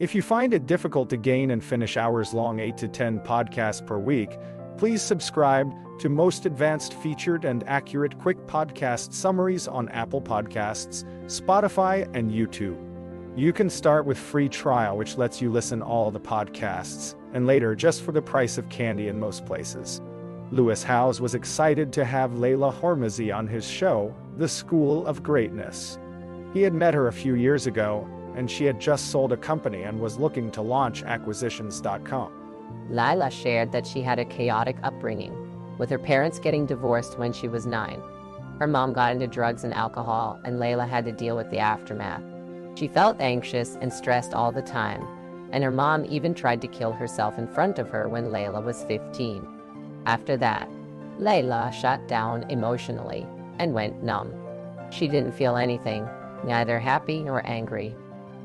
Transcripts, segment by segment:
If you find it difficult to gain and finish hours-long 8 to 10 podcasts per week, please subscribe to Most Advanced Featured and Accurate Quick Podcast Summaries on Apple Podcasts, Spotify, and YouTube. You can start with free trial, which lets you listen all the podcasts, and later just for the price of candy in most places. Lewis Howes was excited to have Leila Hormozy on his show, The School of Greatness. He had met her a few years ago, and she had just sold a company and was looking to launch acquisitions.com. Leila shared that she had a chaotic upbringing, with her parents getting divorced when she was 9. Her mom got into drugs and alcohol, and Leila had to deal with the aftermath. She felt anxious and stressed all the time, and her mom even tried to kill herself in front of her when Leila was 15. After that, Leila shut down emotionally and went numb. She didn't feel anything, neither happy nor angry.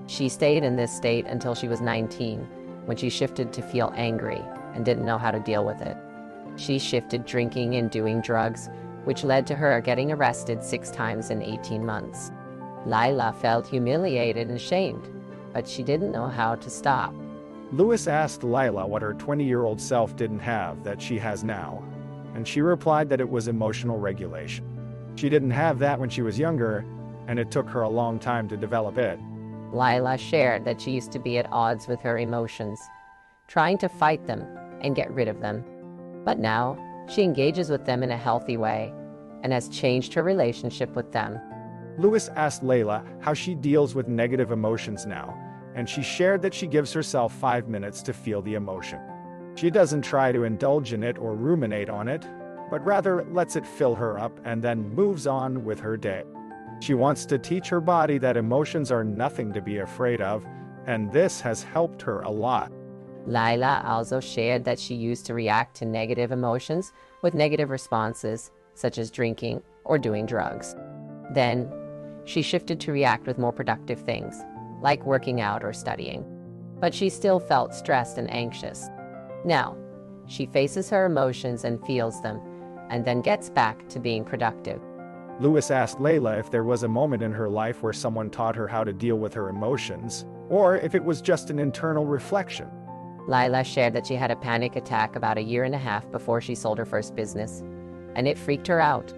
She stayed in this state until she was 19, when she shifted to feel angry and didn't know how to deal with it. She shifted drinking and doing drugs, which led to her getting arrested 6 times in 18 months. Leila felt humiliated and shamed, but she didn't know how to stop. Lewis asked Leila what her 20-year-old self didn't have that she has now, and she replied that it was emotional regulation. She didn't have that when she was younger, and it took her a long time to develop it. Leila shared that she used to be at odds with her emotions, trying to fight them and get rid of them. But now, she engages with them in a healthy way and has changed her relationship with them. Lewis asked Leila how she deals with negative emotions now, and she shared that she gives herself 5 minutes to feel the emotion. She doesn't try to indulge in it or ruminate on it, but rather lets it fill her up and then moves on with her day. She wants to teach her body that emotions are nothing to be afraid of, and this has helped her a lot. Leila also shared that she used to react to negative emotions with negative responses, such as drinking or doing drugs. Then, she shifted to react with more productive things, like working out or studying. But she still felt stressed and anxious. Now, she faces her emotions and feels them, and then gets back to being productive. Lewis asked Leila if there was a moment in her life where someone taught her how to deal with her emotions, or if it was just an internal reflection. Leila shared that she had a panic attack about 1.5 years before she sold her first business, and it freaked her out.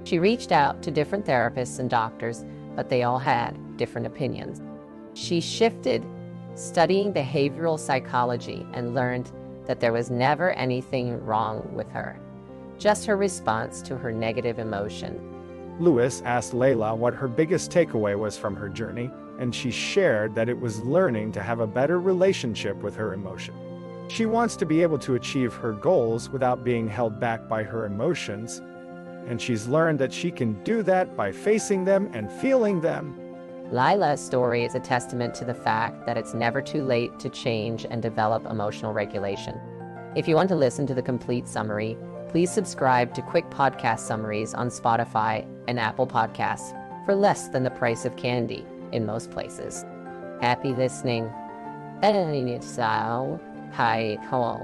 She reached out to different therapists and doctors, but they all had different opinions. She shifted, studying behavioral psychology, and learned that there was never anything wrong with her, just her response to her negative emotion. Lewis asked Leila what her biggest takeaway was from her journey, and she shared that it was learning to have a better relationship with her emotion. She wants to be able to achieve her goals without being held back by her emotions, and she's learned that she can do that by facing them and feeling them. Leila's story is a testament to the fact that it's never too late to change and develop emotional regulation. If you want to listen to the complete summary, please subscribe to Quick Podcast Summaries on Spotify and Apple Podcasts for less than the price of candy in most places. Happy listening. 爱你的小孩后